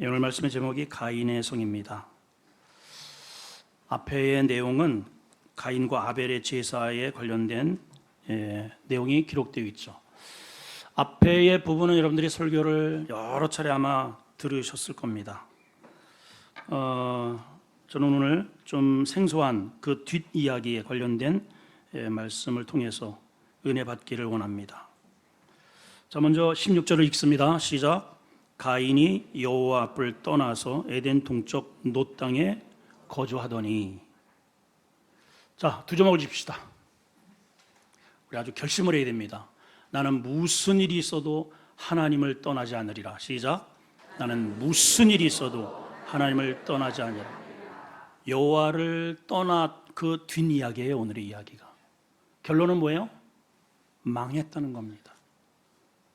오늘 말씀의 제목이 가인의 성입니다. 앞에의 내용은 가인과 아벨의 제사에 관련된 내용이 기록되어 있죠. 앞에의 부분은 여러분들이 설교를 여러 차례 아마 들으셨을 겁니다. 저는 오늘 좀 생소한 그 뒷이야기에 관련된 말씀을 통해서 은혜 받기를 원합니다. 자, 먼저 16절을 읽습니다. 시작. 가인이 여호와 앞을 떠나서 에덴 동쪽 노 땅에 거주하더니. 자, 두 제목을 짚시다. 우리 아주 결심을 해야 됩니다. 나는 무슨 일이 있어도 하나님을 떠나지 않으리라. 시작. 나는 무슨 일이 있어도 하나님을 떠나지 않으리라. 여호와를 떠나 그 뒷이야기예요. 오늘의 이야기가. 결론은 뭐예요? 망했다는 겁니다.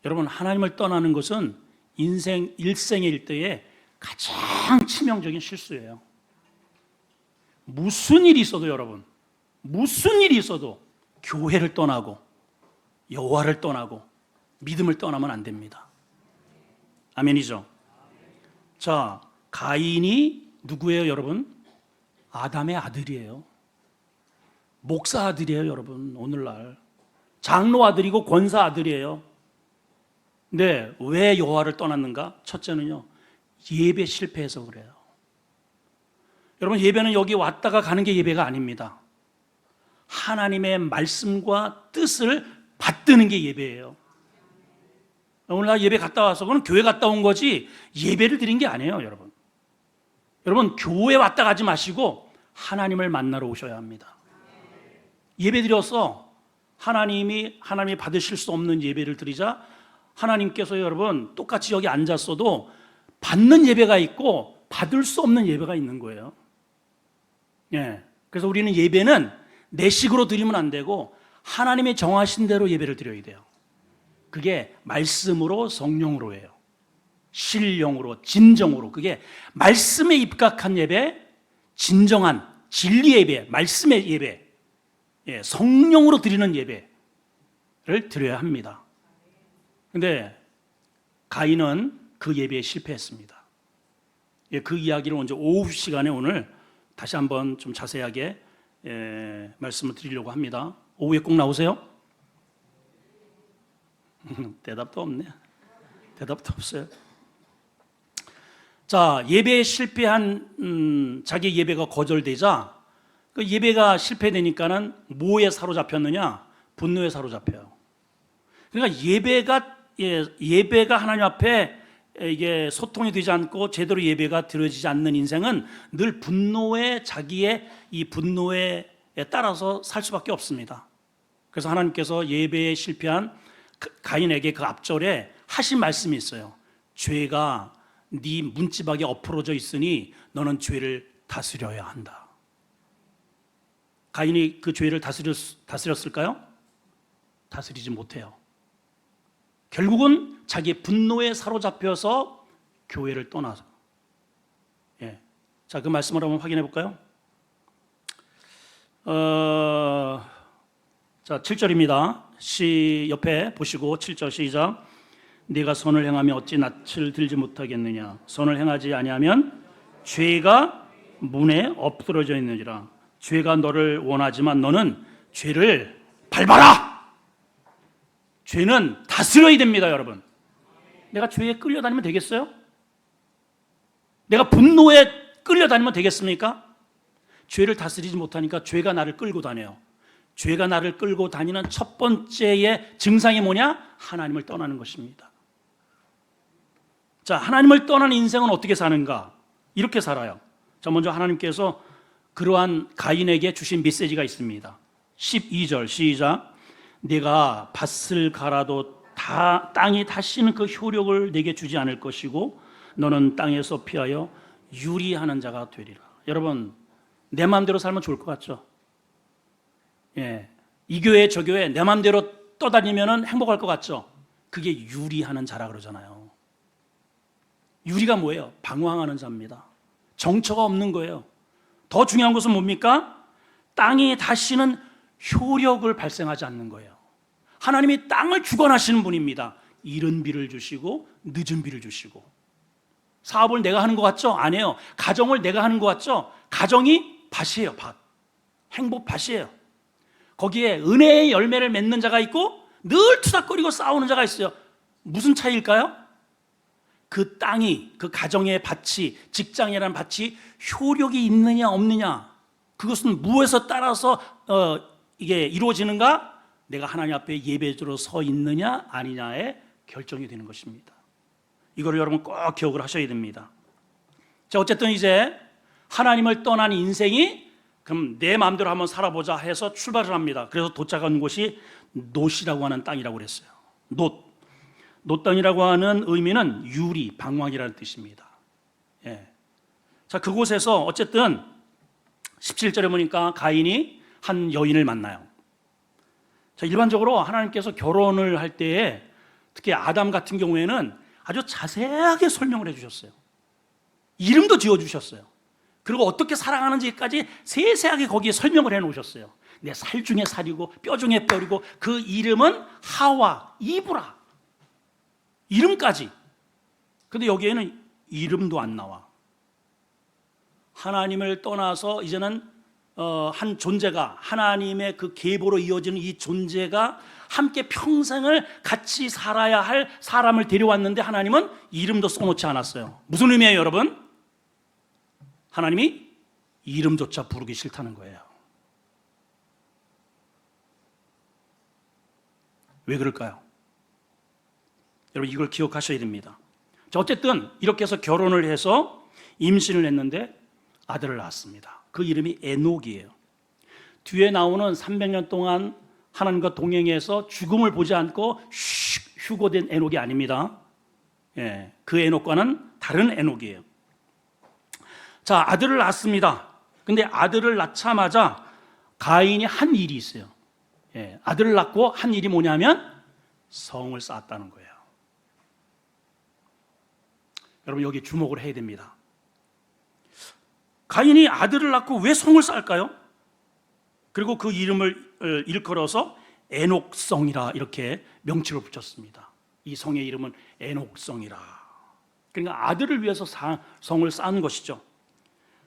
여러분, 하나님을 떠나는 것은 인생 일생의 일대에 가장 치명적인 실수예요. 무슨 일이 있어도 여러분, 무슨 일이 있어도 교회를 떠나고 여호와를 떠나고 믿음을 떠나면 안 됩니다. 아멘이죠? 자, 가인이 누구예요, 여러분? 아담의 아들이에요. 목사 아들이에요, 여러분. 오늘날 장로 아들이고 권사 아들이에요. 네, 왜 여호와를 떠났는가? 첫째는요, 예배 실패해서 그래요. 여러분, 예배는 여기 왔다가 가는 게 예배가 아닙니다. 하나님의 말씀과 뜻을 받드는 게 예배예요. 오늘날 예배 갔다 와서 그건 교회 갔다 온 거지 예배를 드린 게 아니에요, 여러분. 여러분, 교회 왔다 가지 마시고 하나님을 만나러 오셔야 합니다. 예배 드려서 하나님이 받으실 수 없는 예배를 드리자 하나님께서 여러분 똑같이 여기 앉았어도 받는 예배가 있고 받을 수 없는 예배가 있는 거예요. 예. 그래서 우리는 예배는 내 식으로 드리면 안 되고 하나님의 정하신 대로 예배를 드려야 돼요. 그게 말씀으로 성령으로예요. 신령으로 진정으로. 그게 말씀에 입각한 예배, 진정한 진리의 예배, 말씀의 예배, 예, 성령으로 드리는 예배를 드려야 합니다. 근데 가인은 그 예배에 실패했습니다. 예, 그 이야기를 먼저 오후 시간에 오늘 다시 한번 좀 자세하게 말씀을 드리려고 합니다. 오후에 꼭 나오세요? 대답도 없네. 대답도 없어요. 자, 예배에 실패한 자기 예배가 거절되자 그 예배가 실패되니까는 뭐에 사로잡혔느냐? 분노에 사로잡혀요. 그러니까 예배가 하나님 앞에 이게 소통이 되지 않고 제대로 예배가 드려지지 않는 인생은 늘 자기의 이 분노에 따라서 살 수밖에 없습니다. 그래서 하나님께서 예배에 실패한 가인에게 그 앞절에 하신 말씀이 있어요. 죄가 네 문지박에 엎어져 있으니 너는 죄를 다스려야 한다. 가인이 그 죄를 다스렸을까요? 다스리지 못해요. 결국은 자기의 분노에 사로잡혀서 교회를 떠나서. 예. 자, 그 말씀을 한번 확인해 볼까요? 자, 7절입니다. 옆에 보시고 7절 시작. 네가 선을 행하며 어찌 낯을 들지 못하겠느냐? 선을 행하지 아니하면 죄가 문에 엎드러져 있느니라. 죄가 너를 원하지만 너는 죄를 밟아라. 죄는 다스려야 됩니다, 여러분. 내가 죄에 끌려다니면 되겠어요? 내가 분노에 끌려다니면 되겠습니까? 죄를 다스리지 못하니까 죄가 나를 끌고 다녀요. 죄가 나를 끌고 다니는 첫 번째의 증상이 뭐냐? 하나님을 떠나는 것입니다. 자, 하나님을 떠나는 인생은 어떻게 사는가? 이렇게 살아요. 자, 먼저 하나님께서 그러한 가인에게 주신 메시지가 있습니다. 12절 시작. 내가 밭을 갈아도 땅이 다시는 그 효력을 내게 주지 않을 것이고 너는 땅에서 피하여 유리하는 자가 되리라. 여러분, 내 마음대로 살면 좋을 것 같죠? 예, 이 교회 저 교회 내 마음대로 떠다니면 행복할 것 같죠? 그게 유리하는 자라 그러잖아요. 유리가 뭐예요? 방황하는 자입니다. 정처가 없는 거예요. 더 중요한 것은 뭡니까? 땅이 다시는 효력을 발생하지 않는 거예요. 하나님이 땅을 주관하시는 분입니다. 이른 비를 주시고 늦은 비를 주시고 사업을 내가 하는 것 같죠? 아니에요. 가정을 내가 하는 것 같죠? 가정이 밭이에요, 밭. 행복 밭이에요. 거기에 은혜의 열매를 맺는 자가 있고 늘 투닥거리고 싸우는 자가 있어요. 무슨 차이일까요? 그 땅이, 그 가정의 밭이, 직장이라는 밭이 효력이 있느냐 없느냐, 그것은 무엇에 따라서 이게 이루어지는가? 내가 하나님 앞에 예배자로 서 있느냐 아니냐에 결정이 되는 것입니다. 이거를 여러분 꼭 기억을 하셔야 됩니다. 자, 어쨌든 이제 하나님을 떠난 인생이 그럼 내 마음대로 한번 살아보자 해서 출발을 합니다. 그래서 도착한 곳이 놋이라고 하는 땅이라고 그랬어요. 놋땅이라고 하는 의미는 유리, 방황이라는 뜻입니다. 예. 자, 그곳에서 어쨌든 17절에 보니까 가인이 한 여인을 만나요. 자, 일반적으로 하나님께서 결혼을 할 때에 특히 아담 같은 경우에는 아주 자세하게 설명을 해주셨어요. 이름도 지어주셨어요. 그리고 어떻게 살아가는지까지 세세하게 거기에 설명을 해놓으셨어요. 내 살 중에 살이고 뼈 중에 뼈이고 그 이름은 하와, 이브라, 이름까지. 근데 여기에는 이름도 안 나와. 하나님을 떠나서 이제는 한 존재가, 하나님의 그 계보로 이어지는 이 존재가 함께 평생을 같이 살아야 할 사람을 데려왔는데 하나님은 이름도 써놓지 않았어요. 무슨 의미예요, 여러분? 하나님이 이름조차 부르기 싫다는 거예요. 왜 그럴까요? 여러분, 이걸 기억하셔야 됩니다. 자, 어쨌든 이렇게 해서 결혼을 해서 임신을 했는데 아들을 낳았습니다. 그 이름이 에녹이에요. 뒤에 나오는 300년 동안 하나님과 동행해서 죽음을 보지 않고 휴고된 에녹이 아닙니다. 예, 그 에녹과는 다른 에녹이에요. 자, 아들을 낳았습니다. 근데 아들을 낳자마자 가인이 한 일이 있어요. 예, 아들을 낳고 한 일이 뭐냐면 성을 쌓았다는 거예요. 여러분, 여기 주목을 해야 됩니다. 가인이 아들을 낳고 왜 성을 쌓을까요? 그리고 그 이름을 일컬어서 에녹성이라 이렇게 명칭을 붙였습니다. 이 성의 이름은 에녹성이라. 그러니까 아들을 위해서 성을 쌓은 것이죠.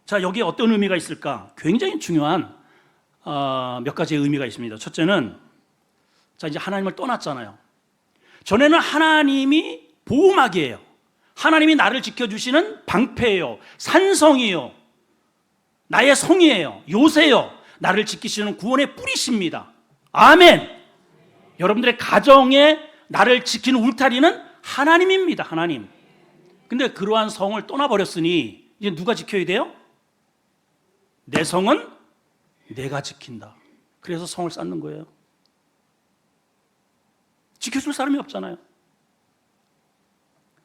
자, 여기에 어떤 의미가 있을까? 굉장히 중요한 몇 가지의 의미가 있습니다. 첫째는, 자, 이제 하나님을 떠났잖아요. 전에는 하나님이 보호막이에요. 하나님이 나를 지켜주시는 방패예요. 산성이에요. 나의 성이에요. 요새요. 나를 지키시는 구원의 뿌리십니다. 아멘. 여러분들의 가정에 나를 지키는 울타리는 하나님입니다. 하나님. 근데 그러한 성을 떠나버렸으니 이제 누가 지켜야 돼요? 내 성은 내가 지킨다. 그래서 성을 쌓는 거예요. 지켜줄 사람이 없잖아요.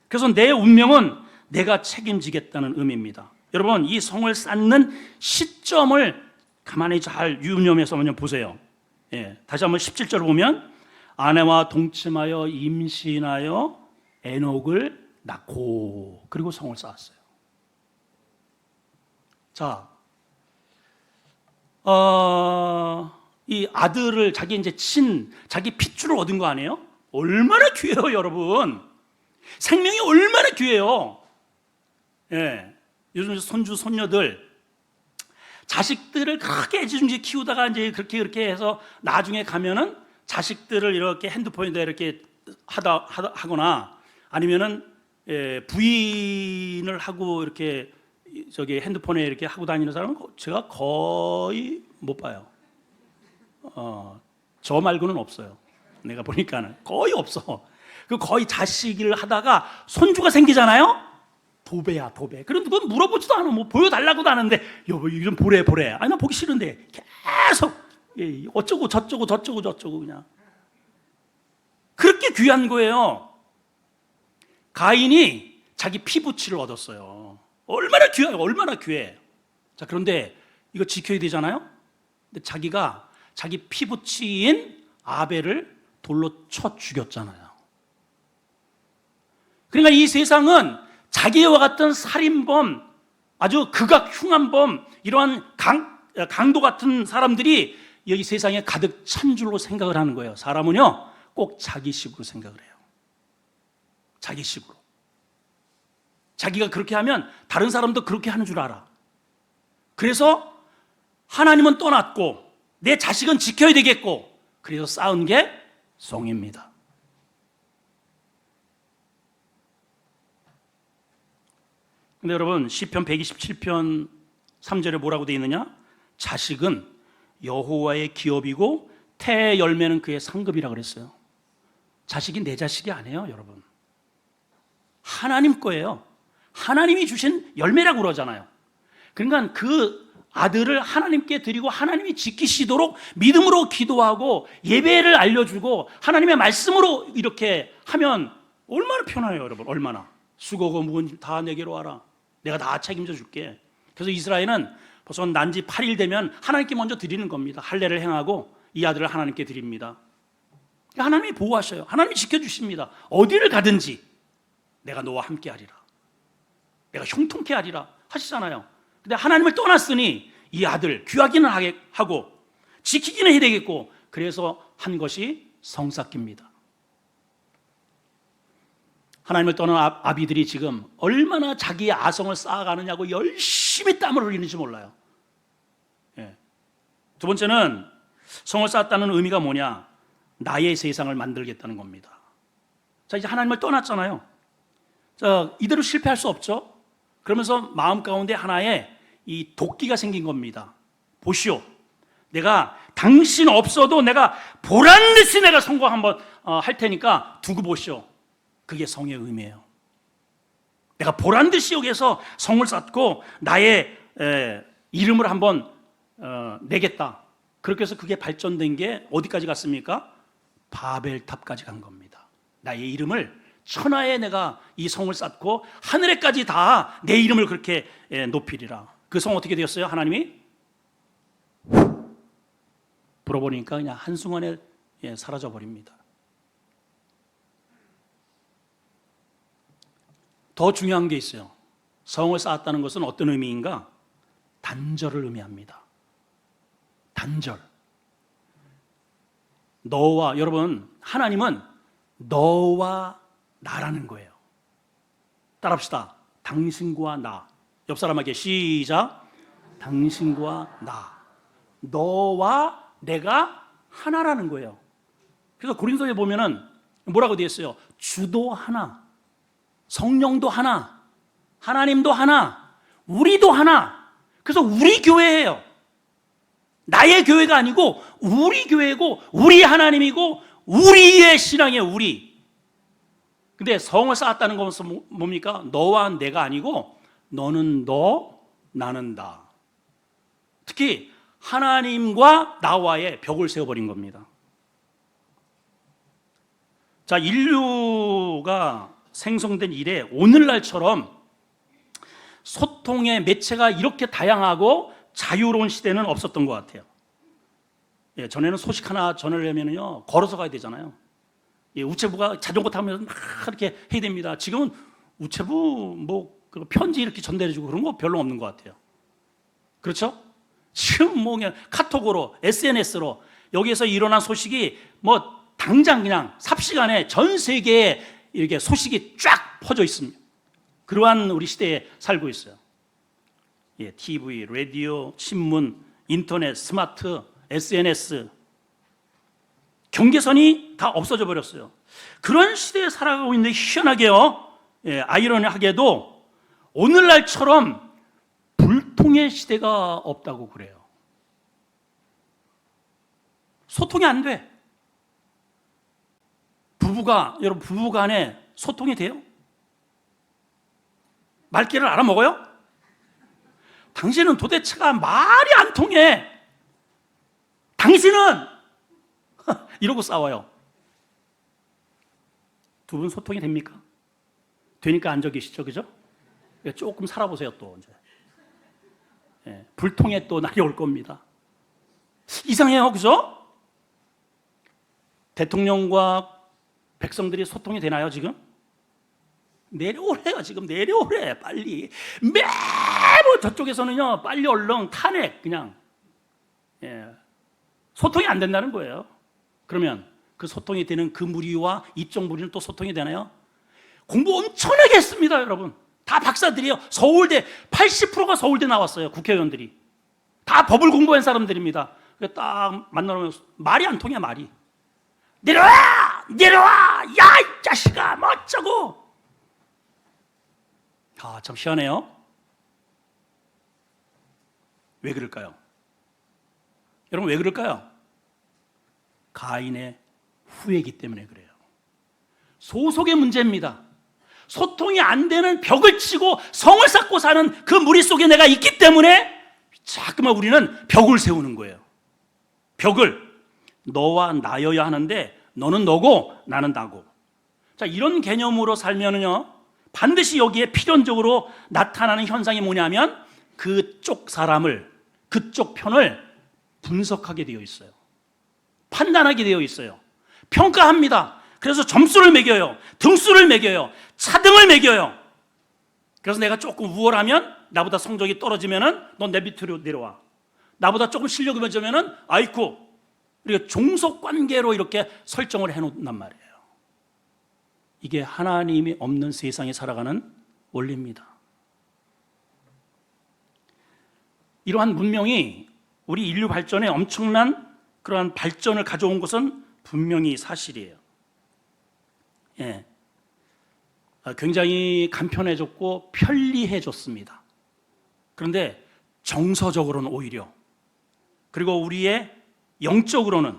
그래서 내 운명은 내가 책임지겠다는 의미입니다. 여러분, 이 성을 쌓는 시점을 가만히 잘 유념해서 한번 보세요. 예, 다시 한번 17절을 보면 아내와 동침하여 임신하여 에녹을 낳고 그리고 성을 쌓았어요. 자, 이 아들을 자기 이제 자기 핏줄을 얻은 거 아니에요? 얼마나 귀해요, 여러분. 생명이 얼마나 귀해요. 예, 요즘 손주 손녀들 자식들을 그렇게 애지중지 키우다가 이제 그렇게 해서 나중에 가면은 자식들을 이렇게 핸드폰에다 이렇게 하거나 아니면은 부인을 하고 이렇게 저기 핸드폰에 이렇게 하고 다니는 사람은 제가 거의 못 봐요. 저 말고는 없어요. 내가 보니까는 거의 없어. 그 거의 자식을 하다가 손주가 생기잖아요. 도배야, 도배. 그런데 그건 물어보지도 않아. 뭐 보여달라고도 하는데 여보 이거 좀 보래. 아니 나 보기 싫은데 계속 어쩌고 저쩌고 그냥 그렇게 귀한 거예요. 가인이 자기 피부치를 얻었어요. 얼마나 귀해요. 얼마나 귀해. 자, 그런데 이거 지켜야 되잖아요. 근데 자기가 자기 피부치인 아벨을 돌로 쳐 죽였잖아요. 그러니까 이 세상은 자기와 같은 살인범, 아주 극악 흉한범, 이러한 강도 같은 사람들이 이 세상에 가득 찬 줄로 생각을 하는 거예요. 사람은요 꼭 자기식으로 생각을 해요. 자기식으로. 자기가 그렇게 하면 다른 사람도 그렇게 하는 줄 알아. 그래서 하나님은 떠났고 내 자식은 지켜야 되겠고, 그래서 쌓은 게 성입니다. 근데 여러분, 시편 127편 3절에 뭐라고 되어 있느냐? 자식은 여호와의 기업이고 태의 열매는 그의 상급이라 그랬어요. 자식이 내 자식이 아니에요, 여러분. 하나님 거예요. 하나님이 주신 열매라고 그러잖아요. 그러니까 그 아들을 하나님께 드리고 하나님이 지키시도록 믿음으로 기도하고 예배를 알려주고 하나님의 말씀으로 이렇게 하면 얼마나 편해요, 여러분. 얼마나. 수고고 무거운 짐 다 내게로 와라. 내가 다 책임져 줄게. 그래서 이스라엘은 벌써 난지 8일 되면 하나님께 먼저 드리는 겁니다. 할례를 행하고 이 아들을 하나님께 드립니다. 하나님이 보호하셔요. 하나님이 지켜주십니다. 어디를 가든지 내가 너와 함께 하리라, 내가 형통케 하리라 하시잖아요. 근데 하나님을 떠났으니 이 아들 귀하기는 하고 지키기는 해야 되겠고, 그래서 한 것이 성삭기입니다. 하나님을 떠난 아비들이 지금 얼마나 자기의 아성을 쌓아가느냐고 열심히 땀을 흘리는지 몰라요. 두 번째는 성을 쌓았다는 의미가 뭐냐? 나의 세상을 만들겠다는 겁니다. 자, 이제 하나님을 떠났잖아요. 자, 이대로 실패할 수 없죠. 그러면서 마음 가운데 하나의 이 도끼가 생긴 겁니다. 보시오, 내가 당신 없어도 내가 보란듯이 내가 성공 한번 할 테니까 두고 보시오. 그게 성의 의미예요. 내가 보란듯이 여기에서 성을 쌓고 나의 이름을 한번 내겠다. 그렇게 해서 그게 발전된 게 어디까지 갔습니까? 바벨탑까지 간 겁니다. 나의 이름을 천하에 내가 이 성을 쌓고 하늘에까지 다 내 이름을 그렇게 높이리라. 그 성 어떻게 되었어요? 하나님이 불어버리니까 그냥 한순간에 사라져 버립니다. 더 중요한 게 있어요. 성을 쌓았다는 것은 어떤 의미인가? 단절을 의미합니다. 단절. 너와, 여러분, 하나님은 너와 나라는 거예요. 따라합시다. 당신과 나. 옆 사람에게 시작. 당신과 나. 너와 내가 하나라는 거예요. 그래서 고린도에 보면은 뭐라고 되어 있어요? 주도 하나, 성령도 하나, 하나님도 하나, 우리도 하나. 그래서 우리 교회예요. 나의 교회가 아니고 우리 교회고 우리 하나님이고 우리의 신앙이에요. 우리. 근데 성을 쌓았다는 것은 뭡니까? 너와 내가 아니고 너는 너, 나는 나. 특히 하나님과 나와의 벽을 세워버린 겁니다. 자, 인류가 생성된 이래 오늘날처럼 소통의 매체가 이렇게 다양하고 자유로운 시대는 없었던 것 같아요. 전에는 소식 하나 전하려면요 걸어서 가야 되잖아요. 우체부가 자전거 타면서 막 이렇게 해야 됩니다. 지금은 우체부 뭐 편지 이렇게 전달해주고 그런 거 별로 없는 것 같아요. 그렇죠? 지금 뭐 그냥 카톡으로, SNS로 여기에서 일어난 소식이 뭐 당장 그냥 삽시간에 전 세계에 이렇게 소식이 쫙 퍼져 있습니다. 그러한 우리 시대에 살고 있어요. TV, 라디오, 신문, 인터넷, 스마트, SNS, 경계선이 다 없어져 버렸어요. 그런 시대에 살아가고 있는데 희한하게요, 아이러니하게도 오늘날처럼 불통의 시대가 없다고 그래요. 소통이 안 돼. 여러분 부부간에 소통이 돼요? 말귀를 알아먹어요? 당신은 도대체가 말이 안 통해. 당신은 이러고 싸워요. 두 분 소통이 됩니까? 되니까 앉아 계시죠, 그죠? 조금 살아보세요 또 이제. 불통의 또 날이 올 겁니다. 이상해요, 그죠? 대통령과 백성들이 소통이 되나요 지금? 내려오래요. 지금 내려오래. 빨리. 매번 저쪽에서는요 빨리 얼른 탄핵 그냥. 소통이 안 된다는 거예요. 그러면 그 소통이 되는 그 무리와 이쪽 무리는 또 소통이 되나요? 공부 엄청나게 했습니다, 여러분. 다 박사들이에요. 서울대 80%가 서울대 나왔어요. 국회의원들이 다 법을 공부한 사람들입니다. 딱 만나면 말이 안 통해. 말이 내려와 내려와 야 이 자식아 뭐 어쩌고. 참 희한해요. 왜 그럴까요? 여러분 왜 그럴까요? 가인의 후회이기 때문에 그래요. 소속의 문제입니다. 소통이 안 되는 벽을 치고 성을 쌓고 사는 그 무리 속에 내가 있기 때문에 자꾸만 우리는 벽을 세우는 거예요. 벽을. 너와 나여야 하는데 너는 너고 나는 나고. 자, 이런 개념으로 살면은요 반드시 여기에 필연적으로 나타나는 현상이 뭐냐면 그쪽 사람을, 그쪽 편을 분석하게 되어 있어요. 판단하게 되어 있어요. 평가합니다. 그래서 점수를 매겨요. 등수를 매겨요. 차등을 매겨요. 그래서 내가 조금 우월하면, 나보다 성적이 떨어지면은 넌 내 밑으로 내려와. 나보다 조금 실력이 맞으면은 아이쿠. 우리가 종속 관계로 이렇게 설정을 해놓는단 말이에요. 이게 하나님이 없는 세상에 살아가는 원리입니다. 이러한 문명이 우리 인류 발전에 엄청난 그러한 발전을 가져온 것은 분명히 사실이에요. 예. 굉장히 간편해졌고 편리해졌습니다. 그런데 정서적으로는 오히려, 그리고 우리의 영적으로는,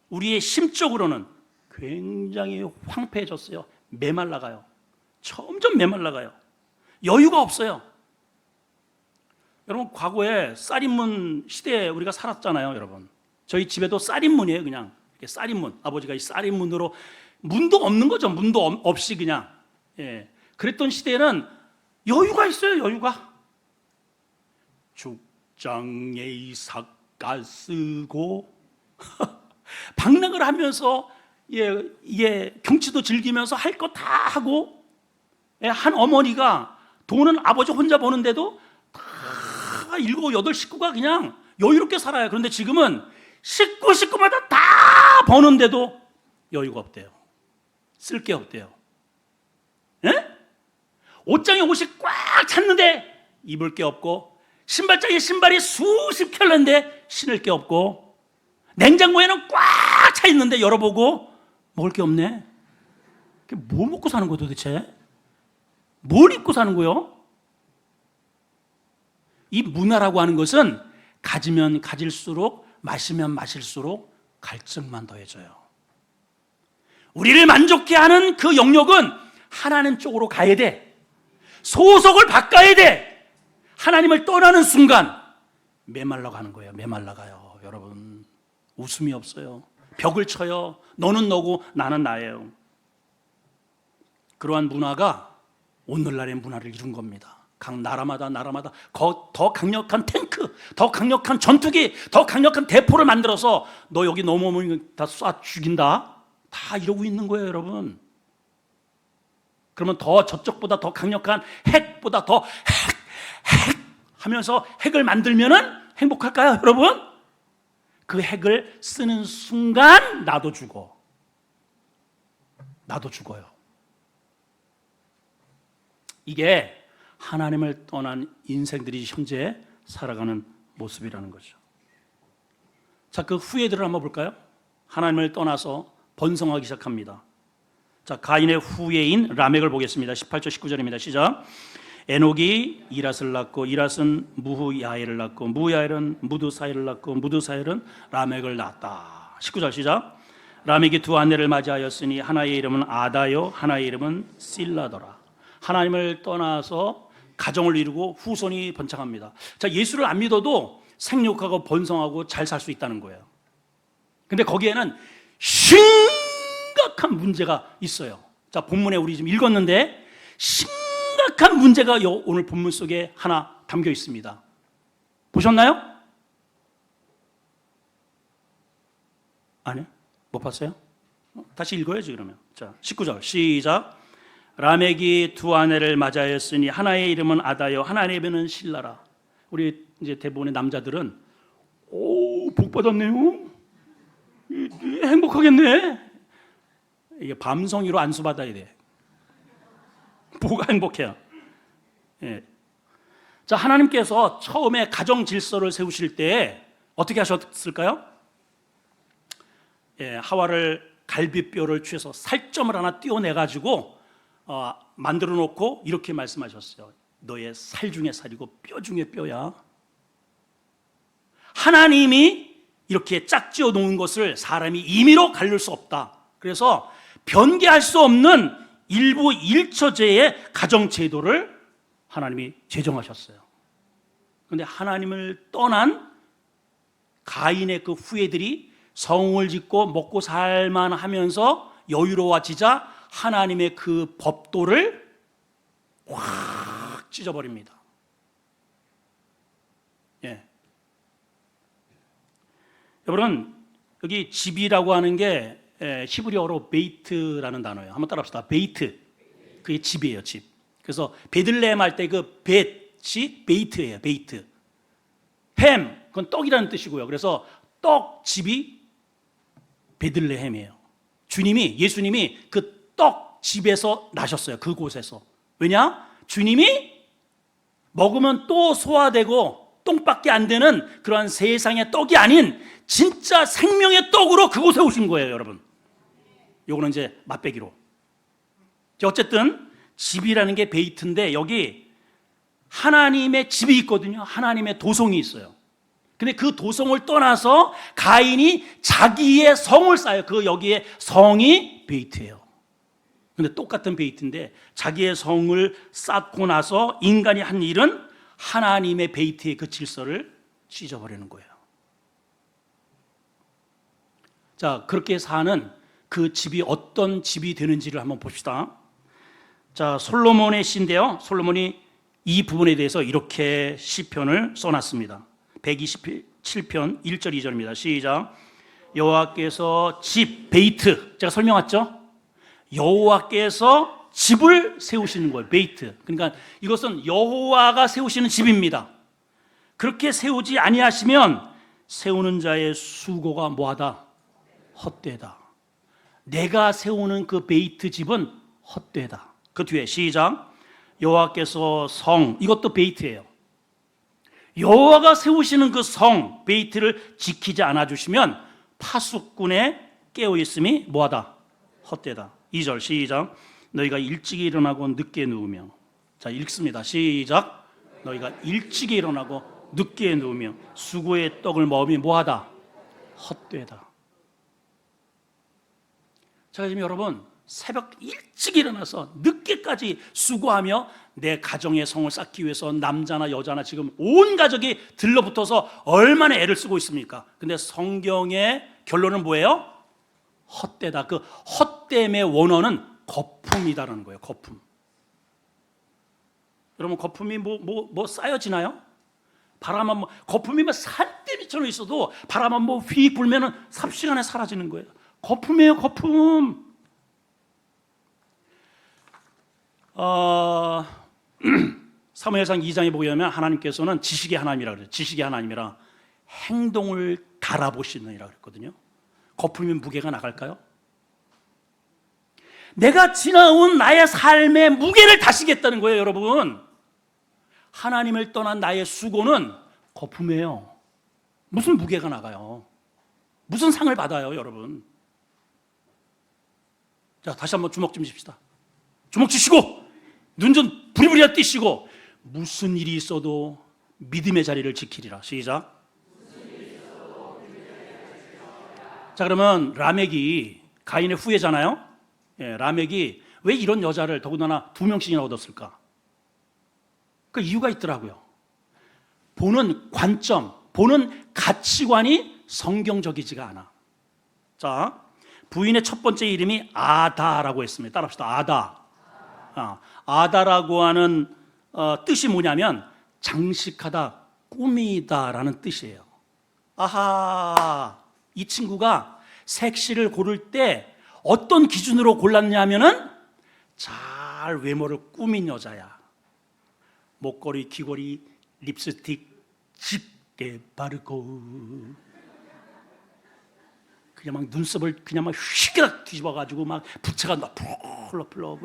우리의 심적으로는 굉장히 황폐해졌어요. 메말라가요. 점점 메말라가요. 여유가 없어요. 여러분 과거에 쌀인문 시대에 우리가 살았잖아요. 여러분 저희 집에도 쌀인문이에요. 그냥 이렇게 쌀인문. 아버지가 이 쌀인문으로, 문도 없는 거죠. 문도 없이 그냥. 예. 그랬던 시대에는 여유가 있어요. 여유가. 죽장에 삭가 쓰고 방랑을 하면서 경치도 즐기면서 할 거 다 하고, 한 어머니가 돈은 아버지 혼자 버는데도 다 7, 8 식구가 그냥 여유롭게 살아요. 그런데 지금은 식구마다 다 버는데도 여유가 없대요. 쓸 게 없대요. 예? 옷장에 옷이 꽉 찼는데 입을 게 없고, 신발장에 신발이 수십 켤레인데 신을 게 없고, 냉장고에는 꽉 차 있는데 열어보고 먹을 게 없네. 뭐 먹고 사는 거야 도대체? 뭘 입고 사는 거요? 이 문화라고 하는 것은 가지면 가질수록, 마시면 마실수록 갈증만 더해져요. 우리를 만족해 하는 그 영역은 하나님 쪽으로 가야 돼. 소속을 바꿔야 돼. 하나님을 떠나는 순간 메말라가는 거예요. 메말라가요. 여러분 웃음이 없어요. 벽을 쳐요. 너는 너고 나는 나예요. 그러한 문화가 오늘날의 문화를 이룬 겁니다. 각 나라마다 더 강력한 탱크, 더 강력한 전투기, 더 강력한 대포를 만들어서 너 여기 넘어오면 다 쏴 죽인다. 다 이러고 있는 거예요, 여러분. 그러면 더 저쪽보다 더 강력한 핵보다 더 핵 하면서 핵을 만들면은 행복할까요, 여러분? 그 핵을 쓰는 순간 나도 죽어. 나도 죽어요. 이게 하나님을 떠난 인생들이 현재 살아가는 모습이라는 거죠. 자, 그 후예들을 한번 볼까요? 하나님을 떠나서 번성하기 시작합니다. 자, 가인의 후예인 라멕을 보겠습니다. 18절 19절입니다. 시작. 에녹이 이랏을 낳고 이랏은 무후야엘을 낳고 무후야엘은 무드사엘을 낳고 무드사엘은 라멕을 낳았다. 19절 시작. 라멕이 두 아내를 맞이하였으니 하나의 이름은 아다요 하나의 이름은 실라더라. 하나님을 떠나서 가정을 이루고 후손이 번창합니다. 자, 예수를 안 믿어도 생육하고 번성하고 잘 살 수 있다는 거예요. 근데 거기에는 심각한 문제가 있어요. 자, 본문에 우리 지금 읽었는데 심각한 문제가 오늘 본문 속에 하나 담겨 있습니다. 보셨나요? 아니요? 못 봤어요? 다시 읽어야지 그러면. 자, 19절 시작. 라멕이 두 아내를 맞이하였으니 하나의 이름은 아다요 하나의 이름은 실라라. 우리 이제 대부분의 남자들은 복 받았네요. 행복하겠네. 이게 밤송이로 안수 받아야 돼. 뭐가 행복해요? 예. 자, 하나님께서 처음에 가정 질서를 세우실 때 어떻게 하셨을까요? 예, 하와를 갈비뼈를 취해서 살점을 하나 띄어내가지고 만들어 놓고 이렇게 말씀하셨어요. 너의 살 중에 살이고 뼈 중에 뼈야. 하나님이 이렇게 짝지어 놓은 것을 사람이 임의로 가릴 수 없다. 그래서 변개할 수 없는 일부 일처제의 가정제도를 하나님이 제정하셨어요. 그런데 하나님을 떠난 가인의 그 후예들이 성을 짓고 먹고 살만 하면서 여유로워지자 하나님의 그 법도를 확 찢어버립니다. 예. 여러분, 여기 집이라고 하는 게 히브리어로 베이트라는 단어예요. 한번 따라합시다. 베이트. 그게 집이에요, 집. 그래서 베들레헴 할 때 그 벳이 베이트예요, 베이트. 햄, 그건 떡이라는 뜻이고요. 그래서 떡집이 베들레헴이에요. 예수님이 그 떡집에서 나셨어요. 그곳에서. 왜냐? 주님이 먹으면 또 소화되고 똥밖에 안 되는 그러한 세상의 떡이 아닌 진짜 생명의 떡으로 그곳에 오신 거예요, 여러분. 요거는 이제 맛배기로. 어쨌든 집이라는 게 베이트인데 여기 하나님의 집이 있거든요. 하나님의 도성이 있어요. 근데 그 도성을 떠나서 가인이 자기의 성을 쌓아요. 그 여기에 성이 베이트예요. 근데 똑같은 베이트인데 자기의 성을 쌓고 나서 인간이 한 일은 하나님의 베이트의 그 질서를 찢어버리는 거예요. 자, 그렇게 사는 그 집이 어떤 집이 되는지를 한번 봅시다. 자, 솔로몬의 시인데요. 솔로몬이 이 부분에 대해서 이렇게 시편을 써놨습니다. 127편 1절 2절입니다. 시작. 여호와께서 집, 베이트. 제가 설명했죠? 여호와께서 집을 세우시는 거예요. 베이트. 그러니까 이것은 여호와가 세우시는 집입니다. 그렇게 세우지 아니하시면 세우는 자의 수고가 뭐하다? 헛되다. 내가 세우는 그 베이트 집은 헛되다. 그 뒤에 시작. 여호와께서 성, 이것도 베이트예요. 여호와가 세우시는 그 성, 베이트를 지키지 않아 주시면 파수꾼의 깨어있음이 뭐하다? 헛되다. 2절 시작. 너희가 일찍 일어나고 늦게 누우며. 자, 읽습니다. 시작. 너희가 일찍 일어나고 늦게 누우며 수고의 떡을 먹으면 뭐하다? 헛되다. 자, 지금 여러분 새벽 일찍 일어나서 늦게까지 수고하며 내 가정의 성을 쌓기 위해서 남자나 여자나 지금 온 가족이 들러붙어서 얼마나 애를 쓰고 있습니까? 근데 성경의 결론은 뭐예요? 헛되다. 그 헛됨의 원어는 거품이다라는 거예요. 거품. 여러분, 거품이 뭐 쌓여지나요? 바람 한번, 거품이 산더미처럼 있어도 바람 한번 휙 불면은 삽시간에 사라지는 거예요. 거품이에요, 거품. 사무엘상 2장에 보면 하나님께서는 지식의 하나님이라 그래요. 지식의 하나님이라 행동을 갈아보시느니라 그랬거든요. 거품이면 무게가 나갈까요? 내가 지나온 나의 삶의 무게를 다시겠다는 거예요, 여러분. 하나님을 떠난 나의 수고는 거품이에요. 무슨 무게가 나가요? 무슨 상을 받아요, 여러분? 자, 다시 한번 주먹 좀 칩시다. 주먹 치시고 눈 좀 부리부리 뜨시고 무슨 일이 있어도 믿음의 자리를 지키리라. 시작. 자, 그러면 라멕이 가인의 후예잖아요. 예, 라멕이 왜 이런 여자를 더군다나 2명씩이나 얻었을까? 그 이유가 있더라고요. 보는 관점, 보는 가치관이 성경적이지가 않아. 자, 부인의 첫 번째 이름이 아다라고 했습니다. 따라합시다. 아다. 아다라고 하는 뜻이 뭐냐면 장식하다, 꾸미다라는 뜻이에요. 아하, 이 친구가 색시를 고를 때 어떤 기준으로 골랐냐면은 잘 외모를 꾸민 여자야. 목걸이, 귀걸이, 립스틱 짙게 바르고 그냥 막 눈썹을 그냥 막 휙 뒤집어가지고 막 부채가 너풀러풀러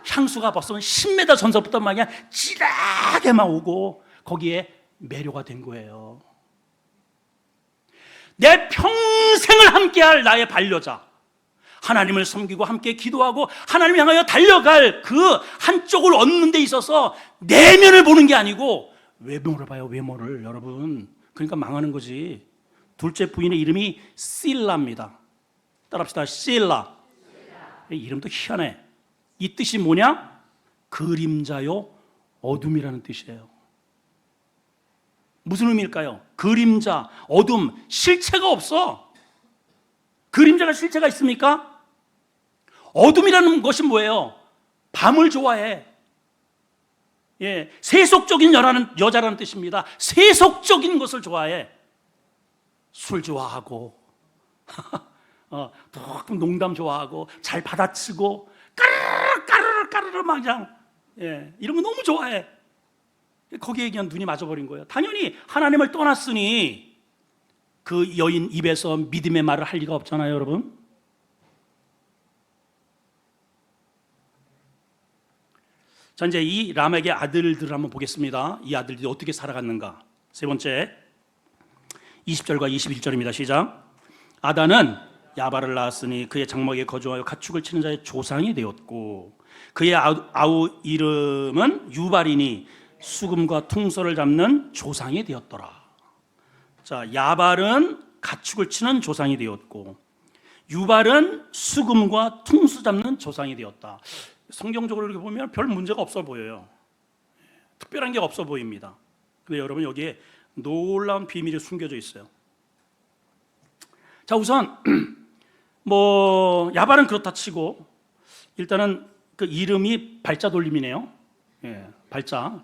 향수가 벌써 10m 전서부터 막 그냥 진하게 막 오고 거기에 매료가 된 거예요. 내 평생을 함께할 나의 반려자, 하나님을 섬기고 함께 기도하고 하나님을 향하여 달려갈 그 한쪽을 얻는 데 있어서 내면을 보는 게 아니고 외모를 봐요. 외모를. 여러분, 그러니까 망하는 거지. 둘째 부인의 이름이 실라입니다. 따라합시다. 실라. 이름도 희한해. 이 뜻이 뭐냐? 그림자요 어둠이라는 뜻이에요. 무슨 의미일까요? 그림자, 어둠, 실체가 없어. 그림자가 실체가 있습니까? 어둠이라는 것이 뭐예요? 밤을 좋아해. 예, 세속적인 여자라는 뜻입니다. 세속적인 것을 좋아해. 술 좋아하고 농담 좋아하고 잘 받아치고 까르르 막 그냥 이런 거 너무 좋아해. 거기에 그냥 눈이 맞아버린 거예요. 당연히 하나님을 떠났으니 그 여인 입에서 믿음의 말을 할 리가 없잖아요, 여러분. 자, 이제 이 람에게 아들들을 한번 보겠습니다. 이 아들들이 어떻게 살아갔는가. 세 번째 20절과 21절입니다. 시작. 아다는 야발을 낳았으니 그의 장막에 거주하여 가축을 치는 자의 조상이 되었고 그의 아우 이름은 유발이니 수금과 퉁소를 잡는 조상이 되었더라. 자, 야발은 가축을 치는 조상이 되었고 유발은 수금과 퉁소 잡는 조상이 되었다. 성경적으로 이렇게 보면 별 문제가 없어 보여요. 특별한 게 없어 보입니다. 근데 여러분, 여기에 놀라운 비밀이 숨겨져 있어요. 자, 우선 야발은 그렇다 치고 일단은 그 이름이 발자 돌림이네요. 발자.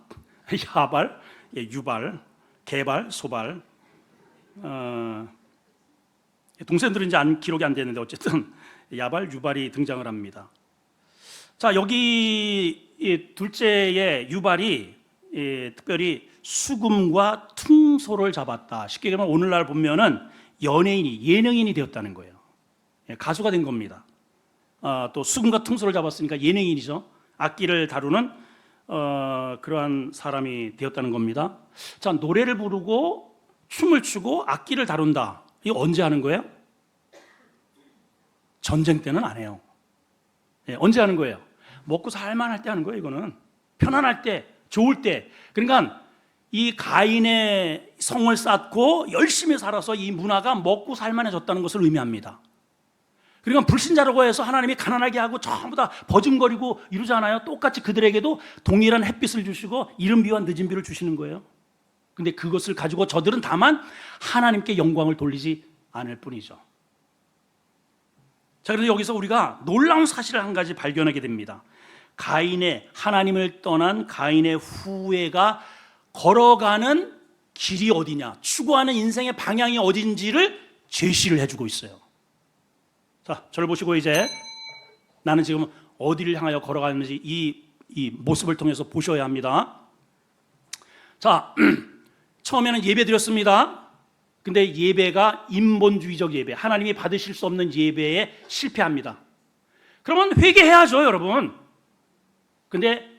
야발, 유발, 개발, 소발. 동생들은 이제 기록이 안 되는데 어쨌든 야발, 유발이 등장을 합니다. 자, 여기 둘째의 유발이 특별히 수금과 퉁소를 잡았다. 쉽게 얘기하면 오늘날 보면은 예능인이 되었다는 거예요. 가수가 된 겁니다. 또 수금과 퉁소를 잡았으니까 예능인이죠. 악기를 다루는 그러한 사람이 되었다는 겁니다. 자, 노래를 부르고 춤을 추고 악기를 다룬다. 이거 언제 하는 거예요? 전쟁 때는 안 해요. 언제 하는 거예요? 먹고 살만할 때 하는 거예요. 이거는 편안할 때, 좋을 때. 그러니까 이 가인의 성을 쌓고 열심히 살아서 이 문화가 먹고 살만해졌다는 것을 의미합니다. 그러니까 불신자라고 해서 하나님이 가난하게 하고 전부 다 버증거리고 이러잖아요. 똑같이 그들에게도 동일한 햇빛을 주시고 이른 비와 늦은 비를 주시는 거예요. 근데 그것을 가지고 저들은 다만 하나님께 영광을 돌리지 않을 뿐이죠. 자, 그래서 여기서 우리가 놀라운 사실을 한 가지 발견하게 됩니다. 하나님을 떠난 가인의 후예가 걸어가는 길이 어디냐, 추구하는 인생의 방향이 어딘지를 제시를 해주고 있어요. 자, 저를 보시고 이제 나는 지금 어디를 향하여 걸어가는지 이 모습을 통해서 보셔야 합니다. 자, 처음에는 예배 드렸습니다. 근데 예배가 인본주의적 예배, 하나님이 받으실 수 없는 예배에 실패합니다. 그러면 회개해야죠, 여러분. 근데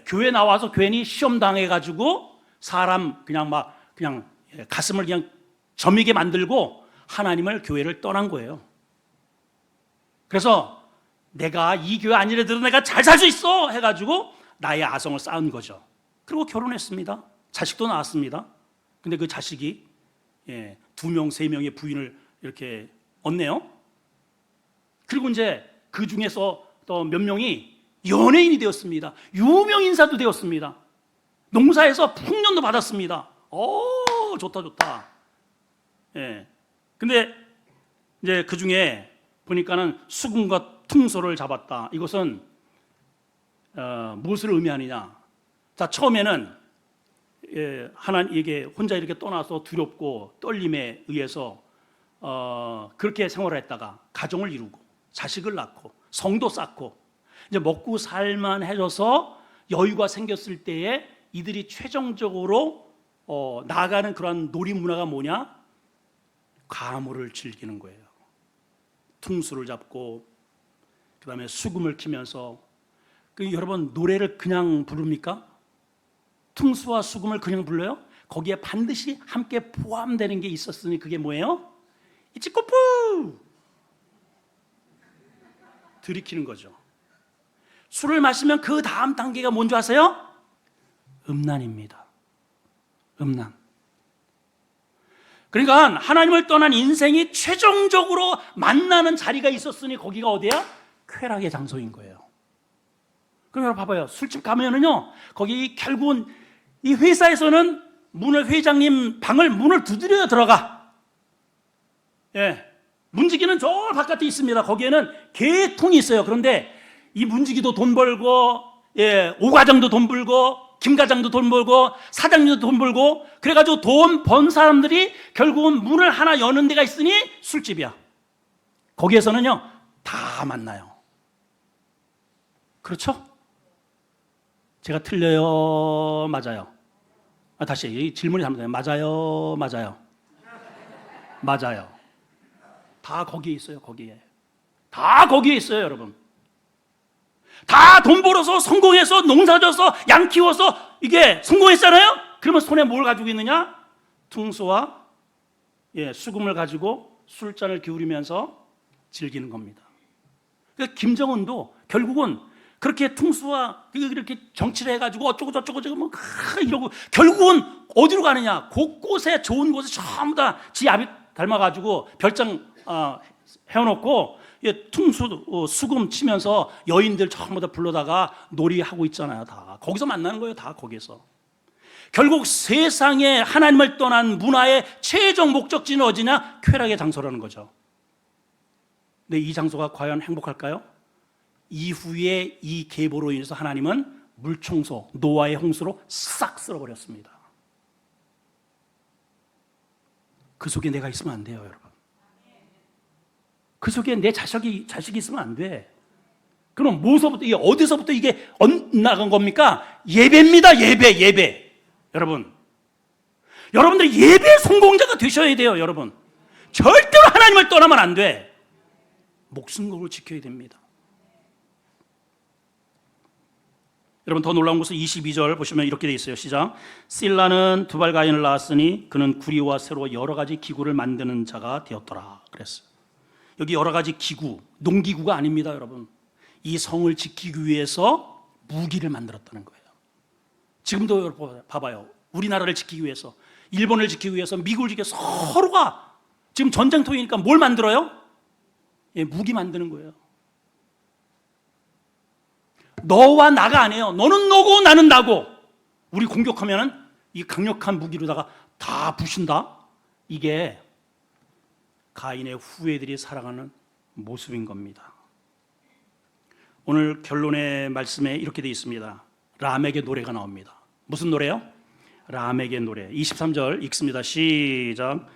교회 나와서 괜히 시험 당해가지고 사람 그냥 가슴을 그냥 저미게 만들고 하나님을, 교회를 떠난 거예요. 그래서 내가 이 교회 아니래도 내가 잘 살 수 있어 해가지고 나의 아성을 쌓은 거죠. 그리고 결혼했습니다. 자식도 낳았습니다. 근데 그 자식이 2명, 3명의 부인을 이렇게 얻네요. 그리고 이제 그 중에서 또 몇 명이 연예인이 되었습니다. 유명 인사도 되었습니다. 농사에서 풍년도 받았습니다. 좋다. 근데 이제 그 중에 보니까는 수금과 퉁소를 잡았다. 이것은 무엇을 의미하느냐? 자, 처음에는 하나님에게 혼자 이렇게 떠나서 두렵고 떨림에 의해서 그렇게 생활을 했다가 가정을 이루고 자식을 낳고 성도 쌓고 이제 먹고 살만해져서 여유가 생겼을 때에 이들이 최종적으로 나아가는 그런 놀이 문화가 뭐냐? 가물을 즐기는 거예요. 퉁수를 잡고 그 다음에 수금을 키면서 여러분 노래를 그냥 부릅니까? 퉁수와 수금을 그냥 불러요? 거기에 반드시 함께 포함되는 게 있었으니 그게 뭐예요? 이치코프! 들이키는 거죠. 술을 마시면 그 다음 단계가 뭔지 아세요? 음란입니다. 음란. 그러니까 하나님을 떠난 인생이 최종적으로 만나는 자리가 있었으니 거기가 어디야? 쾌락의 장소인 거예요. 그럼 여러분 봐봐요. 술집 가면은요, 거기 결국은 이 회사에서는 회장님 방을 문을 두드려 들어가. 예. 문지기는 저 바깥에 있습니다. 거기에는 개통이 있어요. 그런데 이 문지기도 돈 벌고, 예, 오과장도 돈 벌고, 김과장도 돈 벌고, 사장님도 돈 벌고, 그래가지고 돈 번 사람들이 결국은 문을 하나 여는 데가 있으니 술집이야. 거기에서는요, 다 만나요. 그렇죠? 제가 틀려요? 맞아요? 다시, 이 질문이 잘못돼요. 맞아요? 맞아요? 맞아요. 다 거기에 있어요, 거기에. 다 거기에 있어요, 여러분. 다 돈 벌어서 성공해서 농사 져서 양 키워서 이게 성공했잖아요? 그러면 손에 뭘 가지고 있느냐? 퉁수와 수금을 가지고 술잔을 기울이면서 즐기는 겁니다. 그러니까 김정은도 결국은 그렇게 퉁수와 이렇게 정치를 해가지고 어쩌고 저쩌고 뭐 이러고 결국은 어디로 가느냐? 곳곳에 좋은 곳에 전부 다 지 아비 닮아가지고 별장 해놓고 퉁수 수금 치면서 여인들 전부 다 불러다가 놀이하고 있잖아요. 다 거기서 만나는 거예요. 다 거기서. 결국 세상에 하나님을 떠난 문화의 최종 목적지는 어디냐? 쾌락의 장소라는 거죠. 근데 이 장소가 과연 행복할까요? 이후에 이 계보로 인해서 하나님은 물청소, 노아의 홍수로 싹 쓸어버렸습니다. 그 속에 내가 있으면 안 돼요, 여러분. 그 속에 내 자식이 있으면 안 돼. 그럼 뭐서부터, 어디서부터 이게 나간 겁니까? 예배입니다, 예배. 여러분들이 예배 성공자가 되셔야 돼요, 여러분. 절대로 하나님을 떠나면 안 돼. 목숨 걸고 지켜야 됩니다. 여러분 더 놀라운 것은 22절 보시면 이렇게 되어 있어요. 시작. 실라는 두발 가인을 낳았으니 그는 구리와 새로 여러 가지 기구를 만드는 자가 되었더라 그랬어요. 여기 여러 가지 기구, 농기구가 아닙니다, 여러분. 이 성을 지키기 위해서 무기를 만들었다는 거예요. 지금도 여러분 봐봐요. 우리나라를 지키기 위해서, 일본을 지키기 위해서, 미국을 지키기 위해서 서로가 지금 전쟁통이니까 뭘 만들어요? 무기 만드는 거예요. 너와 나가 아니에요. 너는 너고 나는 나고. 우리 공격하면은 이 강력한 무기로다가 다 부신다. 이게 가인의 후예들이 살아가는 모습인 겁니다. 오늘 결론의 말씀에 이렇게 되어 있습니다. 람에게 노래가 나옵니다. 무슨 노래요? 람에게 노래. 23절 읽습니다. 시작.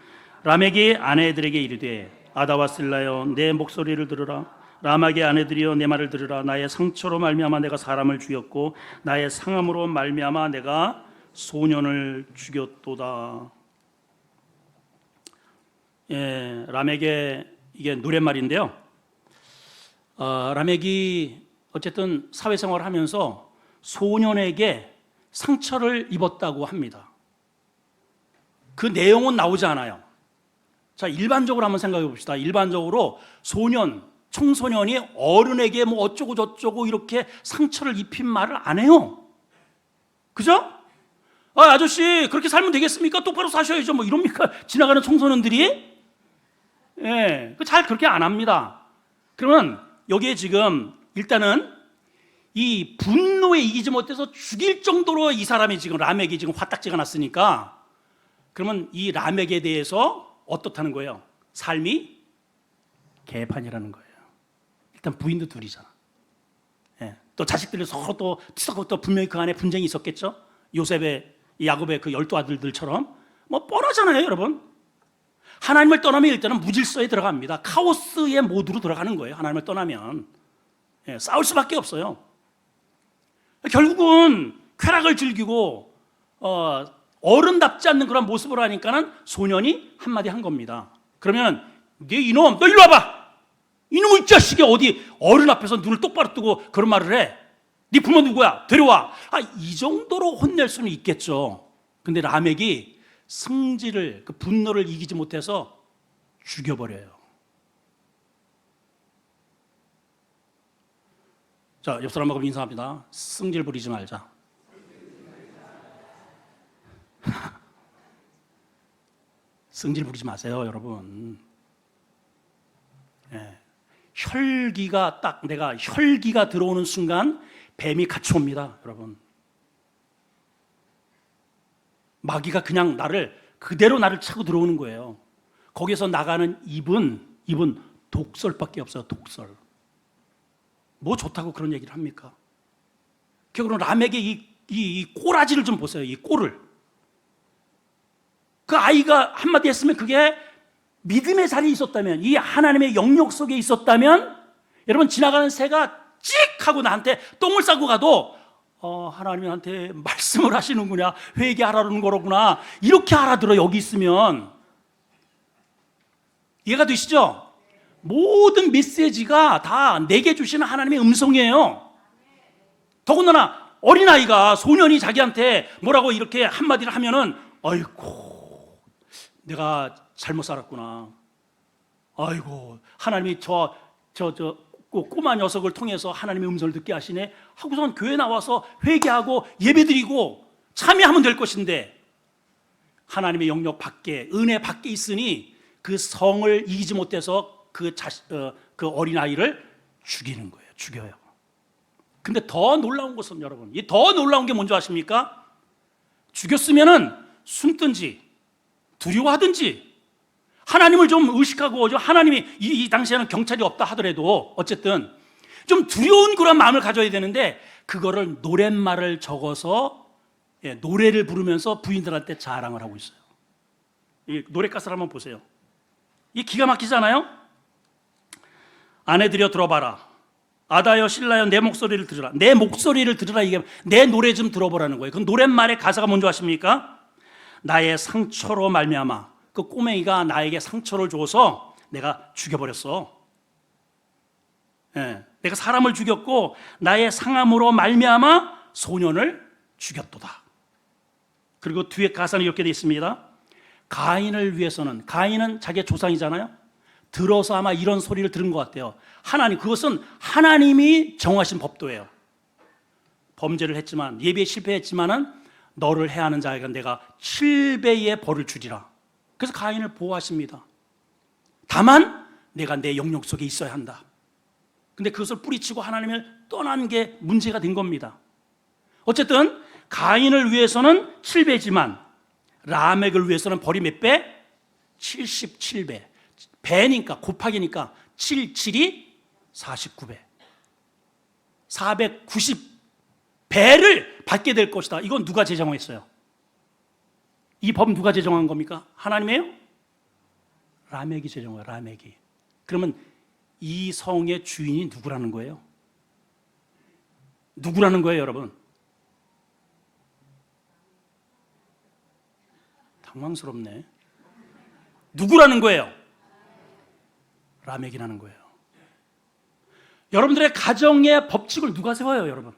람에게 아내들에게 이르되 아다와 실라여 내 목소리를 들으라. 람에게 아내들이여 내 말을 들으라. 나의 상처로 말미암아 내가 사람을 죽였고 나의 상함으로 말미암아 내가 소년을 죽였도다. 람에게 이게 노랫말인데요. 람에게 어쨌든 사회생활을 하면서 소년에게 상처를 입었다고 합니다. 그 내용은 나오지 않아요. 자, 일반적으로 한번 생각해 봅시다. 일반적으로 청소년이 어른에게 뭐 어쩌고 저쩌고 이렇게 상처를 입힌 말을 안 해요. 그죠? 아저씨 그렇게 살면 되겠습니까? 똑바로 사셔야죠. 뭐 이럽니까? 지나가는 청소년들이? 잘 그렇게 안 합니다. 그러면 여기에 지금 일단은 이 분노에 이기지 못해서 죽일 정도로 이 사람이 지금 람에게 지금 화딱지가 났으니까 그러면 이 람에게 대해서 어떻다는 거예요? 삶이 개판이라는 거예요. 일단 부인도 둘이잖아. 또 자식들이 서로 또 분명히 그 안에 분쟁이 있었겠죠. 요셉의 야곱의 그 12아들들처럼 뭐 뻔하잖아요, 여러분. 하나님을 떠나면 일단은 무질서에 들어갑니다. 카오스의 모드로 들어가는 거예요. 하나님을 떠나면 싸울 수밖에 없어요. 결국은 쾌락을 즐기고 어른답지 않는 그런 모습을 하니까는 소년이 한마디 한 겁니다. 그러면 네 이놈, 너 일로 와봐. 이놈의 자식이 어디 어른 앞에서 눈을 똑바로 뜨고 그런 말을 해. 네 부모 누구야? 데려와. 이 정도로 혼낼 수는 있겠죠. 근데 라멕이 승질을, 그 분노를 이기지 못해서 죽여버려요. 자, 옆 사람하고 인사합니다. 승질 부리지 말자. 승질 부리지 마세요, 여러분. 예. 내가 혈기가 들어오는 순간 뱀이 같이 옵니다, 여러분. 마귀가 그냥 그대로 나를 차고 들어오는 거예요. 거기서 나가는 입은 독설밖에 없어요, 독설. 뭐 좋다고 그런 얘기를 합니까? 결국은 라멕의 이 꼬라지를 좀 보세요, 이 꼴을. 그 아이가 한마디 했으면 그게 믿음의 자리에 있었다면, 이 하나님의 영역 속에 있었다면, 여러분 지나가는 새가 찍 하고 나한테 똥을 싸고 가도 하나님이 나한테 말씀을 하시는구나, 회개하라는 거로구나, 이렇게 알아들어. 여기 있으면 이해가 되시죠? 모든 메시지가 다 내게 주시는 하나님의 음성이에요. 더군다나 어린아이가, 소년이 자기한테 뭐라고 이렇게 한마디를 하면은 아이고 내가 잘못 살았구나, 아이고 하나님이 저 꼬마 녀석을 통해서 하나님의 음성을 듣게 하시네 하고선 교회 나와서 회개하고 예배드리고 참여하면 될 것인데, 하나님의 영역 밖에, 은혜 밖에 있으니 그 성을 이기지 못해서 그 어린아이를 죽이는 거예요. 죽여요. 근데 더 놀라운 것은, 여러분, 이 더 놀라운 게 뭔지 아십니까? 죽였으면은 숨든지 두려워하든지 하나님을 좀 의식하고, 하나님이 이 당시에는 경찰이 없다 하더라도 어쨌든 좀 두려운 그런 마음을 가져야 되는데, 그거를 노랫말을 적어서 노래를 부르면서 부인들한테 자랑을 하고 있어요. 이 노래 가사를 한번 보세요. 이 기가 막히잖아요. 아내들여 들어봐라, 아다여 신라여 내 목소리를 들으라. 내 목소리를 들으라, 이게 내 노래 좀 들어보라는 거예요. 그 노랫말의 가사가 뭔지 아십니까? 나의 상처로 말미암아, 그 꼬맹이가 나에게 상처를 줘서 내가 죽여버렸어. 내가 사람을 죽였고 나의 상함으로 말미암아 소년을 죽였도다. 그리고 뒤에 가사는 이렇게 되어 있습니다. 가인을 위해서는, 가인은 자기의 조상이잖아요. 들어서 아마 이런 소리를 들은 것 같아요. 하나님, 그것은 하나님이 정하신 법도예요. 범죄를 했지만, 예배에 실패했지만은 너를 해하는 자에게 내가 7배의 벌을 주리라. 그래서 가인을 보호하십니다. 다만 내가 내 영역 속에 있어야 한다. 근데 그것을 뿌리치고 하나님을 떠난 게 문제가 된 겁니다. 어쨌든 가인을 위해서는 7배지만 라멕을 위해서는 벌이 몇 배? 77배. 배니까, 곱하기니까 7, 7이 49배. 490배를 받게 될 것이다. 이건 누가 제정했어요? 이 법 누가 제정한 겁니까? 하나님이에요? 라멕이 제정해요. 라멕이. 그러면 이 성의 주인이 누구라는 거예요? 누구라는 거예요, 여러분? 당황스럽네. 누구라는 거예요? 라멕이라는 거예요. 여러분들의 가정의 법칙을 누가 세워요, 여러분?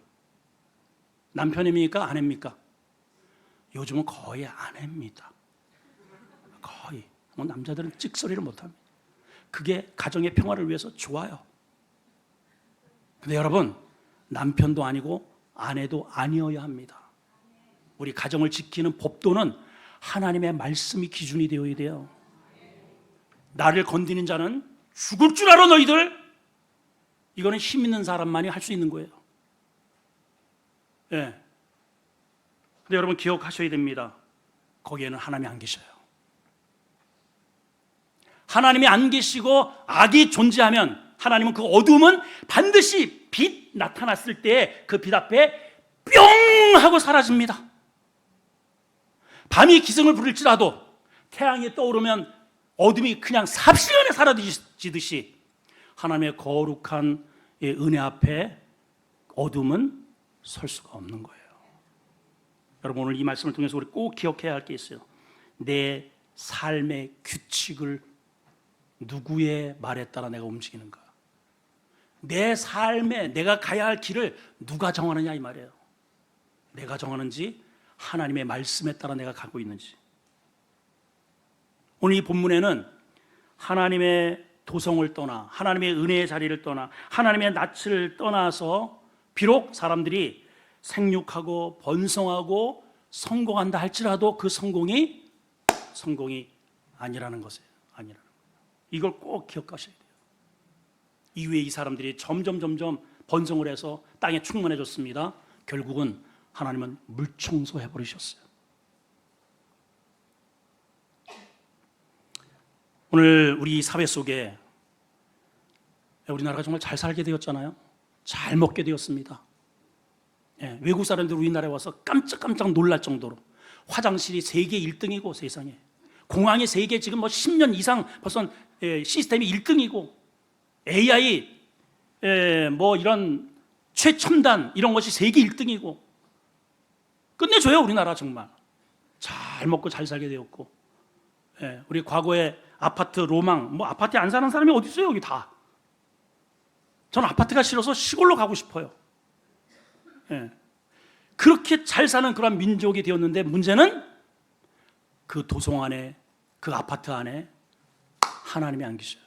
남편입니까? 아내입니까? 요즘은 거의 아내입니다. 거의. 남자들은 찍소리를 못합니다. 그게 가정의 평화를 위해서 좋아요. 근데 여러분, 남편도 아니고 아내도 아니어야 합니다. 우리 가정을 지키는 법도는 하나님의 말씀이 기준이 되어야 돼요. 나를 건드리는 자는 죽을 줄 알아, 너희들. 이거는 힘 있는 사람만이 할 수 있는 거예요. 예. 근데 여러분 기억하셔야 됩니다. 거기에는 하나님이 안 계셔요. 하나님이 안 계시고 악이 존재하면, 하나님은 그 어둠은 반드시 빛 나타났을 때 그 빛 앞에 뿅 하고 사라집니다. 밤이 기승을 부릴지라도 태양이 떠오르면 어둠이 그냥 삽시간에 사라지듯이 하나님의 거룩한 은혜 앞에 어둠은 설 수가 없는 거예요. 여러분, 오늘 이 말씀을 통해서 우리 꼭 기억해야 할 게 있어요. 내 삶의 규칙을 누구의 말에 따라 내가 움직이는가? 내 삶에 내가 가야 할 길을 누가 정하느냐 이 말이에요. 내가 정하는지 하나님의 말씀에 따라 내가 가고 있는지. 오늘 이 본문에는 하나님의 도성을 떠나, 하나님의 은혜의 자리를 떠나, 하나님의 낯을 떠나서 비록 사람들이 생육하고 번성하고 성공한다 할지라도 그 성공이 아니라는 것이에요. 아니라는 거예요. 이걸 꼭 기억하셔야 돼요. 이후에 이 사람들이 점점 번성을 해서 땅에 충만해졌습니다. 결국은 하나님은 물청소해 버리셨어요. 오늘 우리 사회 속에 우리나라가 정말 잘 살게 되었잖아요. 잘 먹게 되었습니다. 외국 사람들이 우리나라에 와서 깜짝 놀랄 정도로 화장실이 세계 1등이고 세상에 공항이 세계 지금 10년 이상 벌써 시스템이 1등이고 AI 이런 최첨단 이런 것이 세계 1등이고 끝내줘요. 우리나라 정말 잘 먹고 잘 살게 되었고 우리 과거에 아파트 로망 아파트에 안 사는 사람이 어디 있어요? 여기 다. 저는 아파트가 싫어서 시골로 가고 싶어요. 그렇게 잘 사는 그런 민족이 되었는데 문제는 그 도성 안에 그 아파트 안에 하나님이 안 계셔요.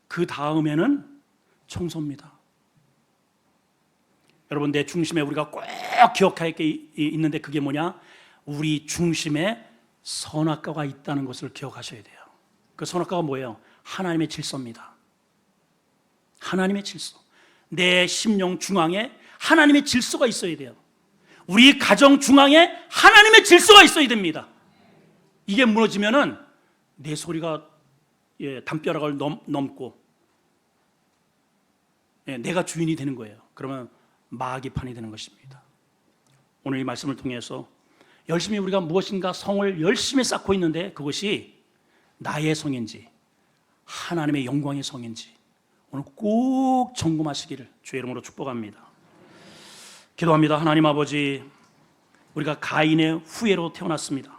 그 다음에는 청소입니다. 여러분 내 중심에 우리가 꼭 기억할 게 있는데 그게 뭐냐? 우리 중심에 선악과가 있다는 것을 기억하셔야 돼요. 그 선악과가 뭐예요? 하나님의 질서입니다. 하나님의 질서. 내 심령 중앙에 하나님의 질서가 있어야 돼요. 우리 가정 중앙에 하나님의 질서가 있어야 됩니다. 이게 무너지면은 내 소리가 담벼락을 넘고 내가 주인이 되는 거예요. 그러면 마귀판이 되는 것입니다. 오늘 이 말씀을 통해서 열심히 우리가 무엇인가 성을 열심히 쌓고 있는데 그것이 나의 성인지 하나님의 영광의 성인지 오늘 꼭 점검하시기를 주의 이름으로 축복합니다. 기도합니다. 하나님 아버지, 우리가 가인의 후예로 태어났습니다.